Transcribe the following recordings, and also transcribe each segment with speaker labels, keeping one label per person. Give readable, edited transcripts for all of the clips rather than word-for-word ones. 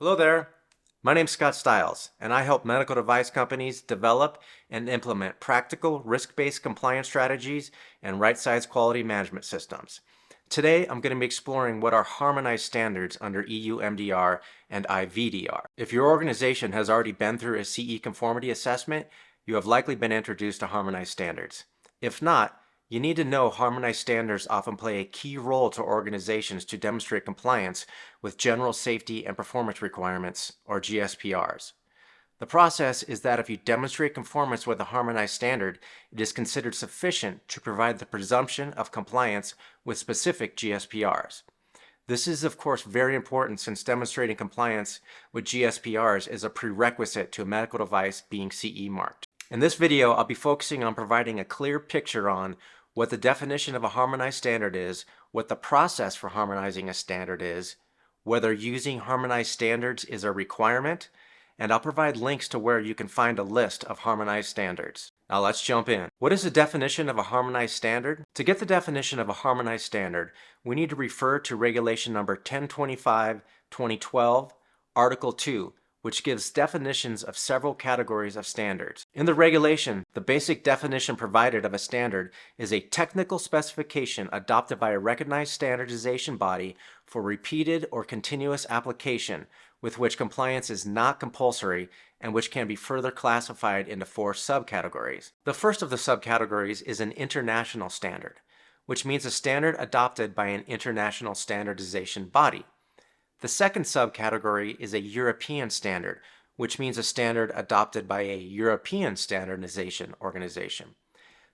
Speaker 1: Hello there. My name's Scott Stiles, and I help medical device companies develop and implement practical risk-based compliance strategies and right-sized quality management systems. Today, I'm going to be exploring what are harmonized standards under EU MDR and IVDR. If your organization has already been through a CE conformity assessment, you have likely been introduced to harmonized standards. If not, you need to know harmonized standards often play a key role to organizations to demonstrate compliance with general safety and performance requirements, or GSPRs. The process is that if you demonstrate conformance with a harmonized standard, it is considered sufficient to provide the presumption of compliance with specific GSPRs. This is, of course, very important since demonstrating compliance with GSPRs is a prerequisite to a medical device being CE marked. In this video, I'll be focusing on providing a clear picture on what the definition of a harmonized standard is, what the process for harmonizing a standard is, whether using harmonized standards is a requirement, and I'll provide links to where you can find a list of harmonized standards. Now let's jump in. What is the definition of a harmonized standard? To get the definition of a harmonized standard, we need to refer to regulation number 1025/2012, Article 2, which gives definitions of several categories of standards. In the regulation, the basic definition provided of a standard is a technical specification adopted by a recognized standardization body for repeated or continuous application with which compliance is not compulsory and which can be further classified into 4 subcategories. The first of the subcategories is an international standard, which means a standard adopted by an international standardization body. The second subcategory is a European standard, which means a standard adopted by a European standardization organization.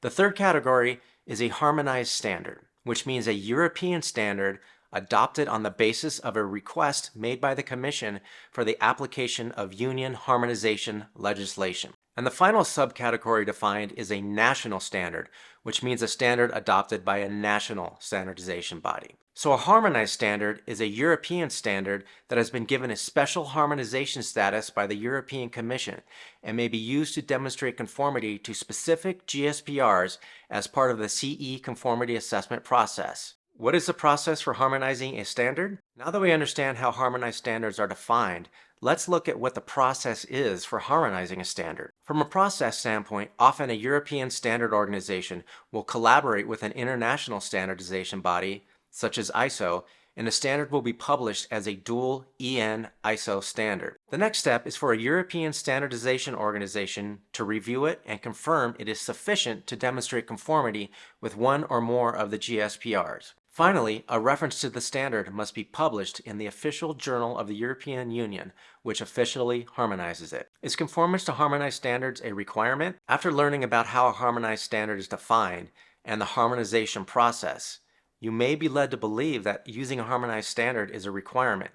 Speaker 1: The third category is a harmonized standard, which means a European standard adopted on the basis of a request made by the Commission for the application of union harmonization legislation. And the final subcategory defined is a national standard, which means a standard adopted by a national standardization body. So a harmonized standard is a European standard that has been given a special harmonization status by the European Commission and may be used to demonstrate conformity to specific GSPRs as part of the CE conformity assessment process. What is the process for harmonizing a standard? Now that we understand how harmonized standards are defined, let's look at what the process is for harmonizing a standard. From a process standpoint, often a European standard organization will collaborate with an international standardization body, such as ISO, and the standard will be published as a dual EN ISO standard. The next step is for a European standardization organization to review it and confirm it is sufficient to demonstrate conformity with one or more of the GSPRs. Finally, a reference to the standard must be published in the official journal of the European Union, which officially harmonizes it. Is conformance to harmonized standards a requirement? After learning about how a harmonized standard is defined and the harmonization process, you may be led to believe that using a harmonized standard is a requirement,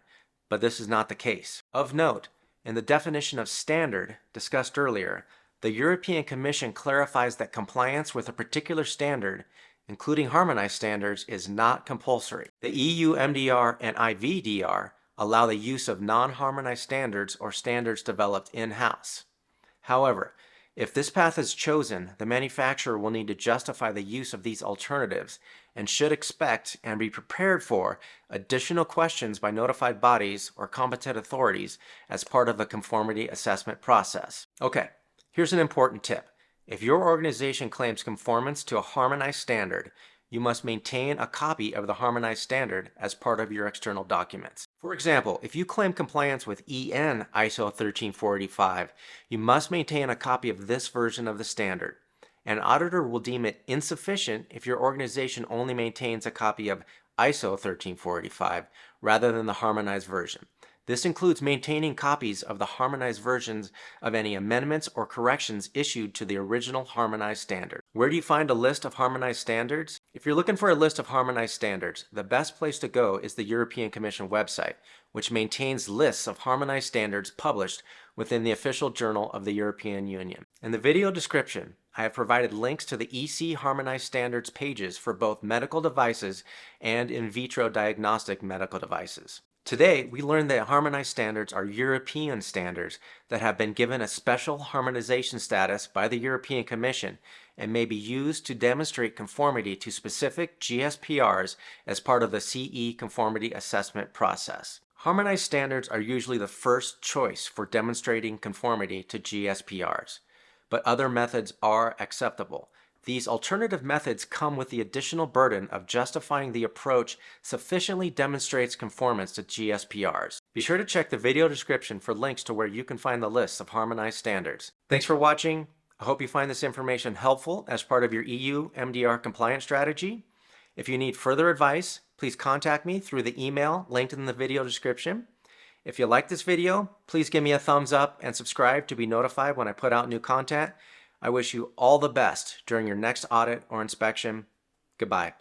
Speaker 1: but this is not the case. Of note, in the definition of standard discussed earlier, the European Commission clarifies that compliance with a particular standard, including harmonized standards, is not compulsory. The EU MDR and IVDR allow the use of non-harmonized standards or standards developed in-house. However, if this path is chosen, the manufacturer will need to justify the use of these alternatives and should expect and be prepared for additional questions by notified bodies or competent authorities as part of the conformity assessment process. Okay, here's an important tip. If your organization claims conformance to a harmonized standard, you must maintain a copy of the harmonized standard as part of your external documents. For example, if you claim compliance with EN ISO 13485, you must maintain a copy of this version of the standard. An auditor will deem it insufficient if your organization only maintains a copy of ISO 13485 rather than the harmonized version. This includes maintaining copies of the harmonized versions of any amendments or corrections issued to the original harmonized standard. Where do you find a list of harmonized standards? If you're looking for a list of harmonized standards, the best place to go is the European Commission website, which maintains lists of harmonized standards published within the official journal of the European Union. In the video description, I have provided links to the EC Harmonized Standards pages for both medical devices and in vitro diagnostic medical devices. Today, we learned that harmonized standards are European standards that have been given a special harmonization status by the European Commission and may be used to demonstrate conformity to specific GSPRs as part of the CE conformity assessment process. Harmonized standards are usually the first choice for demonstrating conformity to GSPRs, but other methods are acceptable. These alternative methods come with the additional burden of justifying the approach sufficiently demonstrates conformance to GSPRs. Be sure to check the video description for links to where you can find the lists of harmonized standards. Thanks for watching. I hope you find this information helpful as part of your EU MDR compliance strategy. If you need further advice, please contact me through the email linked in the video description. If you like this video, please give me a thumbs up and subscribe to be notified when I put out new content. I wish you all the best during your next audit or inspection. Goodbye.